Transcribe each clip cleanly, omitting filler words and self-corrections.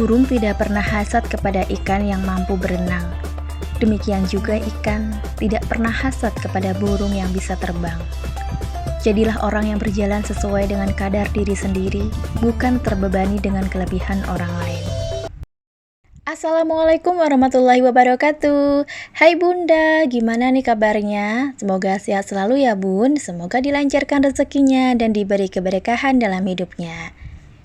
Burung tidak pernah hasad kepada ikan yang mampu berenang. Demikian juga ikan tidak pernah hasad kepada burung yang bisa terbang. Jadilah orang yang berjalan sesuai dengan kadar diri sendiri, bukan terbebani dengan kelebihan orang lain. Assalamualaikum warahmatullahi wabarakatuh. Hai Bunda, gimana nih kabarnya? Semoga sehat selalu ya Bun. Semoga dilancarkan rezekinya dan diberi keberkahan dalam hidupnya.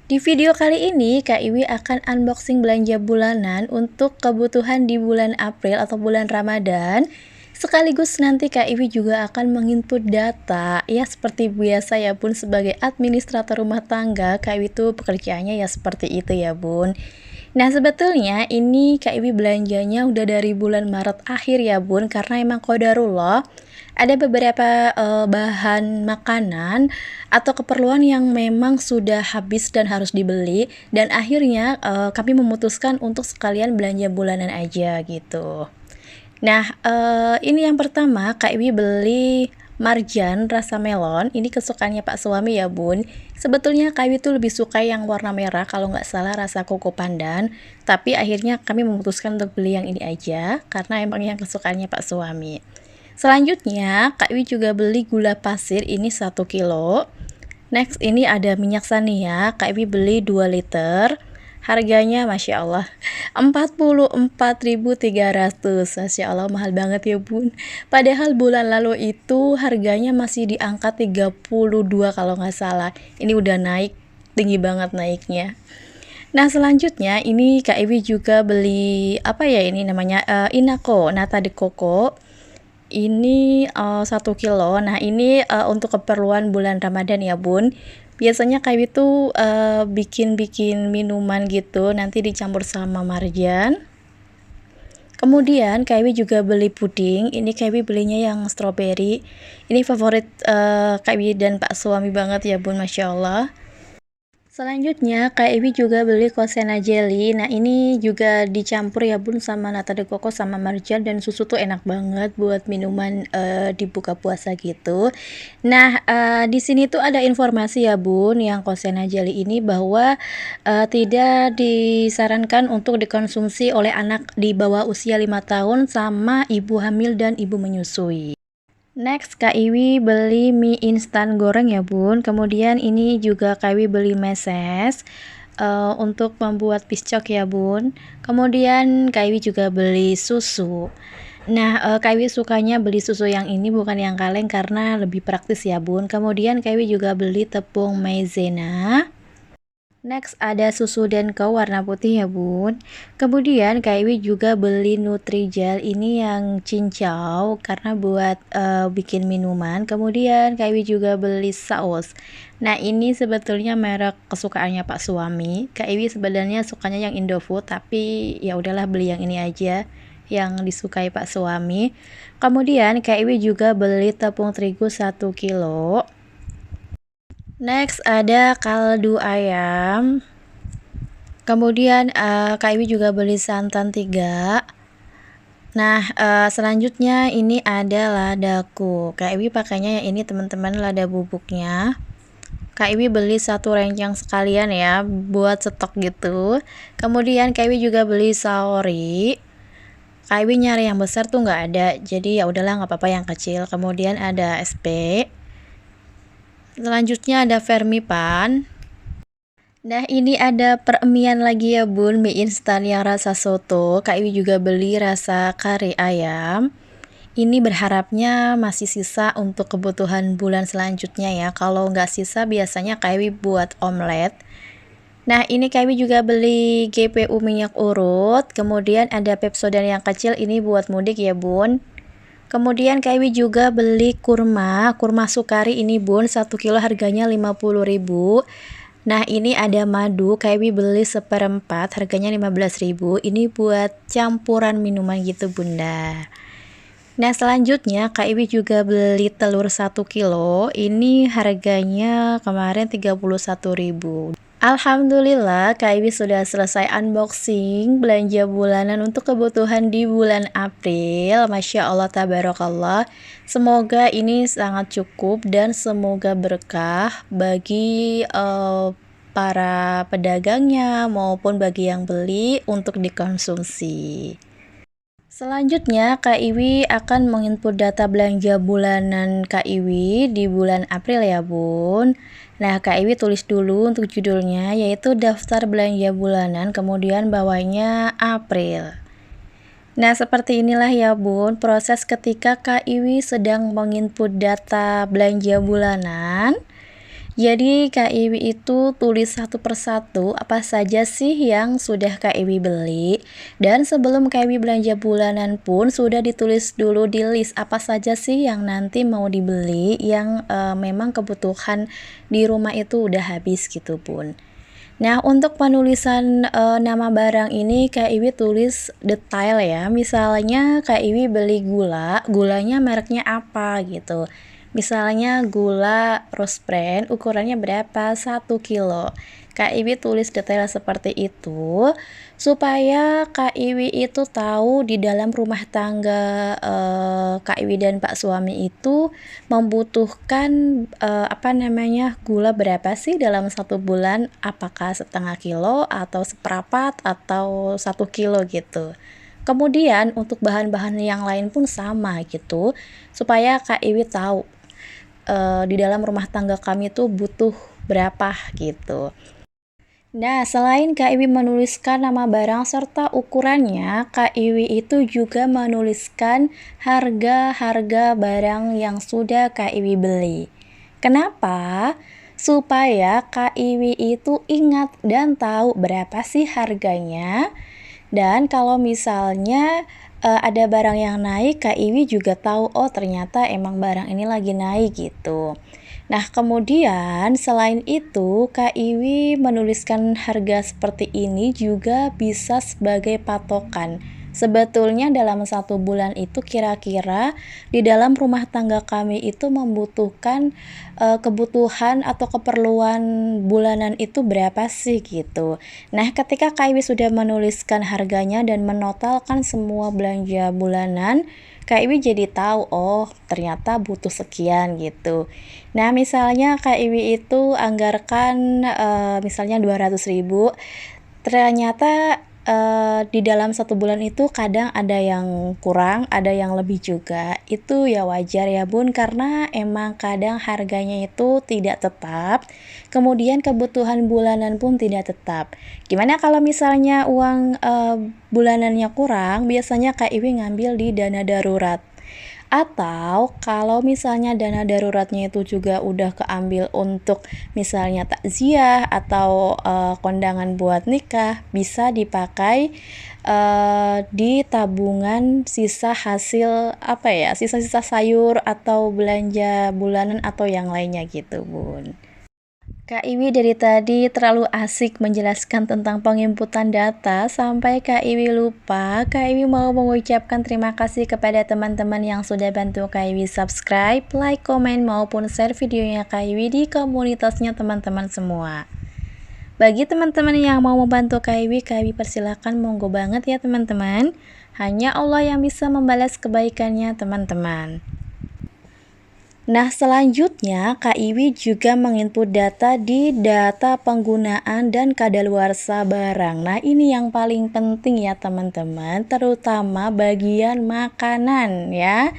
Di video kali ini, Kak Iwi akan unboxing belanja bulanan untuk kebutuhan di bulan April atau bulan Ramadan. Sekaligus nanti Kak Iwi juga akan menginput data, ya seperti biasa ya Bun, sebagai administrator rumah tangga, Kak Iwi tuh pekerjaannya ya seperti itu ya Bun. Nah sebetulnya ini Kak Iwi belanjanya udah dari bulan Maret akhir ya Bun, karena emang qadarullah ada beberapa bahan makanan atau keperluan yang memang sudah habis dan harus dibeli, dan akhirnya kami memutuskan untuk sekalian belanja bulanan aja gitu. Nah ini yang pertama Kak Iwi beli marjan rasa melon. Ini kesukaannya Pak suami ya Bun. Sebetulnya Kak Iwi tuh lebih suka yang warna merah, kalau nggak salah rasa koko pandan, tapi akhirnya kami memutuskan untuk beli yang ini aja karena emang yang kesukaannya Pak suami. Selanjutnya Kak Iwi juga beli gula pasir, ini 1 kilo. Next ini ada minyak Xania, Kak Iwi beli 2 liter. Harganya Masya Allah 44.300. Masya Allah mahal banget ya Bun. Padahal bulan lalu itu harganya masih di angka 32 kalau nggak salah. Ini udah naik, tinggi banget naiknya. Nah selanjutnya ini Kak Iwi juga beli apa ya, ini namanya Inako Nata de Coco. Ini 1 kilo. Nah ini untuk keperluan bulan Ramadan ya Bun. Biasanya Kak Iwi tuh bikin minuman gitu, nanti dicampur sama marjan. Kemudian Kak Iwi juga beli puding. Ini Kak Iwi belinya yang strawberry. Ini favorit Kak Iwi dan Pak suami banget ya Bun, Masya Allah. Selanjutnya Kak Iwi juga beli Kosena jelly. Nah ini juga dicampur ya Bun sama nata de coco sama marjan dan susu, tuh enak banget buat minuman di buka puasa gitu. Nah di sini tuh ada informasi ya Bun, yang Kosena jelly ini bahwa tidak disarankan untuk dikonsumsi oleh anak di bawah usia 5 tahun sama ibu hamil dan ibu menyusui. Next Kak Iwi beli mie instan goreng ya Bun. Kemudian ini juga Kak Iwi beli meses untuk membuat piscok ya Bun. Kemudian Kak Iwi juga beli susu. Nah Kak Iwi sukanya beli susu yang ini, bukan yang kaleng, karena lebih praktis ya Bun. Kemudian Kak Iwi juga beli tepung maizena. Next ada susu Denko warna putih ya Bun. Kemudian Kak Iwi juga beli Nutrijel, ini yang cincau karena buat bikin minuman. Kemudian Kak Iwi juga beli saus. Nah ini sebetulnya merek kesukaannya Pak suami. Kak Iwi sebenarnya sukanya yang Indofood, tapi ya udahlah beli yang ini aja yang disukai Pak suami. Kemudian Kak Iwi juga beli tepung terigu 1 kilo. Next ada kaldu ayam. Kemudian Kak Iwi juga beli santan 3. Nah selanjutnya ini ada ladaku. Kak Iwi pakainya yang ini teman-teman, lada bubuknya. Kak Iwi beli 1 rencang sekalian ya buat stok gitu. Kemudian Kak Iwi juga beli saori. Kak Iwi nyari yang besar tuh nggak ada, jadi ya udahlah nggak apa-apa yang kecil. Kemudian ada SP. Selanjutnya ada Vermipan. Nah ini ada peremian lagi ya Bun, mie instan yang rasa soto. Kak Iwi juga beli rasa kari ayam. Ini berharapnya masih sisa untuk kebutuhan bulan selanjutnya ya. Kalau nggak sisa biasanya Kak Iwi buat omelet. Nah ini Kak Iwi juga beli GPU minyak urut. Kemudian ada Pepsodent yang kecil, ini buat mudik ya Bun. Kemudian Kak Iwi juga beli kurma sukari ini Bun, 1 kilo harganya 50.000. Nah ini ada madu, Kak Iwi beli 1/4 harganya 15.000. Ini buat campuran minuman gitu Bunda. Nah selanjutnya Kak Iwi juga beli telur 1 kilo. Ini harganya kemarin 31.000. Alhamdulillah Kak Iwi sudah selesai unboxing belanja bulanan untuk kebutuhan di bulan April. Masya Allah tabarakallah. Semoga ini sangat cukup dan semoga berkah bagi para pedagangnya maupun bagi yang beli untuk dikonsumsi. Selanjutnya, Kak Iwi akan menginput data belanja bulanan Kak Iwi di bulan April ya Bun. Nah, Kak Iwi tulis dulu untuk judulnya, yaitu daftar belanja bulanan, kemudian bawahnya April. Nah, seperti inilah ya Bun, proses ketika Kak Iwi sedang menginput data belanja bulanan. Jadi Kak Iwi itu tulis satu persatu apa saja sih yang sudah Kak Iwi beli, dan sebelum Kak Iwi belanja bulanan pun sudah ditulis dulu di list apa saja sih yang nanti mau dibeli yang memang kebutuhan di rumah itu udah habis gitu Bun. Nah, untuk penulisan nama barang ini Kak Iwi tulis detail ya. Misalnya Kak Iwi beli gulanya mereknya apa gitu. Misalnya gula Rose Brand ukurannya berapa? 1 kilo. Kak Iwi tulis detail seperti itu supaya Kak Iwi itu tahu di dalam rumah tangga Kak Iwi dan Pak suami itu membutuhkan gula berapa sih dalam 1 bulan, apakah setengah kilo atau seperempat atau 1 kilo gitu. Kemudian untuk bahan-bahan yang lain pun sama gitu, supaya Kak Iwi tahu di dalam rumah tangga kami tuh butuh berapa gitu. Nah, selain Kak Iwi menuliskan nama barang serta ukurannya, Kak Iwi itu juga menuliskan harga-harga barang yang sudah Kak Iwi beli. Kenapa? Supaya Kak Iwi itu ingat dan tahu berapa sih harganya. Dan kalau misalnya ada barang yang naik, Kak Iwi juga tahu, oh ternyata emang barang ini lagi naik gitu. Nah, kemudian selain itu, Kak Iwi menuliskan harga seperti ini juga bisa sebagai patokan. Sebetulnya dalam 1 bulan itu kira-kira di dalam rumah tangga kami itu membutuhkan kebutuhan atau keperluan bulanan itu berapa sih gitu. Nah, ketika Kak Iwi sudah menuliskan harganya dan menotalkan semua belanja bulanan, Kak Iwi jadi tahu, oh ternyata butuh sekian gitu. Nah, misalnya Kak Iwi itu anggarkan misalnya 200.000, ternyata di dalam 1 bulan itu kadang ada yang kurang, ada yang lebih juga. Itu ya wajar ya Bun, karena emang kadang harganya itu tidak tetap, kemudian kebutuhan bulanan pun tidak tetap. Gimana kalau misalnya uang bulanannya kurang, biasanya Kak Iwi ngambil di dana darurat. Atau kalau misalnya dana daruratnya itu juga udah keambil untuk misalnya takziah atau kondangan buat nikah, bisa dipakai di tabungan sisa hasil sisa-sisa sayur atau belanja bulanan atau yang lainnya gitu Bun. Kak Iwi dari tadi terlalu asik menjelaskan tentang penginputan data sampai Kak Iwi lupa. Kak Iwi mau mengucapkan terima kasih kepada teman-teman yang sudah bantu Kak Iwi subscribe, like, komen, maupun share videonya Kak Iwi di komunitasnya teman-teman semua. Bagi teman-teman yang mau membantu Kak Iwi persilakan, monggo banget ya teman-teman. Hanya Allah yang bisa membalas kebaikannya teman-teman. Nah, selanjutnya Kak Iwi juga menginput data di data penggunaan dan kadaluarsa barang. Nah, ini yang paling penting ya teman-teman, terutama bagian makanan ya.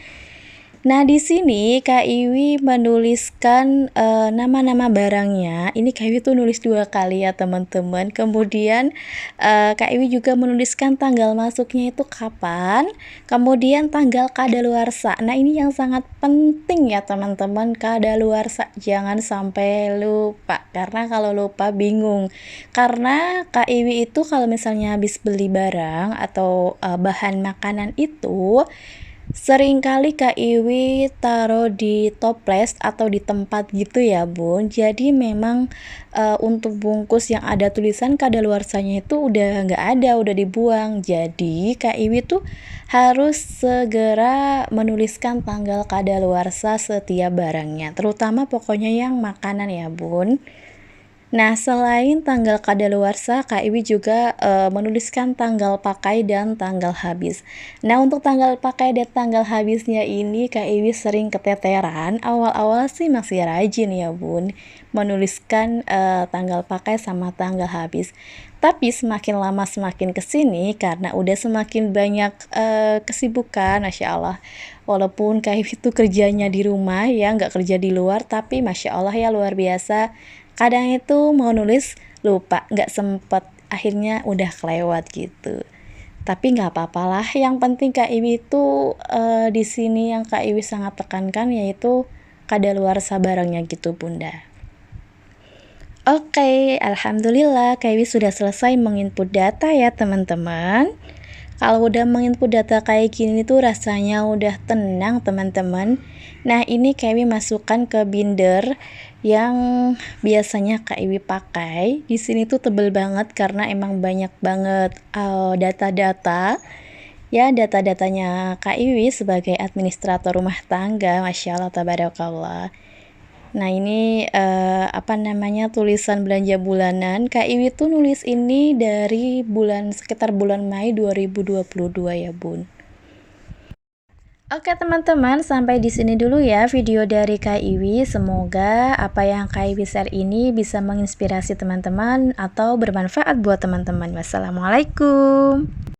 Nah, di sini Kak Iwi menuliskan nama-nama barangnya. Ini Kak Iwi tuh nulis 2 kali ya teman-teman. Kemudian Kak Iwi juga menuliskan tanggal masuknya itu kapan, kemudian tanggal kadaluarsa. Nah, ini yang sangat penting ya teman-teman, kadaluarsa. Jangan sampai lupa, karena kalau lupa bingung. Karena Kak Iwi itu kalau misalnya habis beli barang atau bahan makanan itu seringkali Kak Iwi taruh di toples atau di tempat gitu ya Bun. Jadi memang untuk bungkus yang ada tulisan kadaluarsanya itu udah nggak ada, udah dibuang. Jadi Kak Iwi tuh harus segera menuliskan tanggal kadaluarsa setiap barangnya, terutama pokoknya yang makanan ya Bun. Nah, selain tanggal kadaluarsa, Kak Iwi juga menuliskan tanggal pakai dan tanggal habis. Nah, untuk tanggal pakai dan tanggal habisnya ini Kak Iwi sering keteteran. Awal-awal sih masih rajin ya, Bun, menuliskan tanggal pakai sama tanggal habis. Tapi semakin lama semakin kesini karena udah semakin banyak kesibukan, Masya Allah. Walaupun Kak Iwi itu kerjanya di rumah ya, nggak kerja di luar, tapi Masya Allah ya luar biasa. Kadang itu mau nulis lupa, nggak sempet, akhirnya udah kelewat gitu. Tapi nggak apa-apalah, yang penting Kak Iwi itu di sini yang Kak Iwi sangat tekankan yaitu kadaluarsa barangnya gitu Bunda. Oke, alhamdulillah Kak Iwi sudah selesai menginput data ya teman-teman. Kalau udah menginput data kayak gini tuh rasanya udah tenang teman-teman. Nah, ini Kak Iwi masukkan ke binder yang biasanya Kak Iwi pakai. Di sini tuh tebel banget karena emang banyak banget data-data. Ya, data-datanya Kak Iwi sebagai administrator rumah tangga. Masya Allah, tabarakallah. Nah, ini apa namanya, tulisan belanja bulanan. Kak Iwi tuh nulis ini dari sekitar bulan Mei 2022 ya, Bun. Oke teman-teman, sampai di sini dulu ya video dari Kak Iwi. Semoga apa yang Kak Iwi share ini bisa menginspirasi teman-teman atau bermanfaat buat teman-teman. Wassalamualaikum.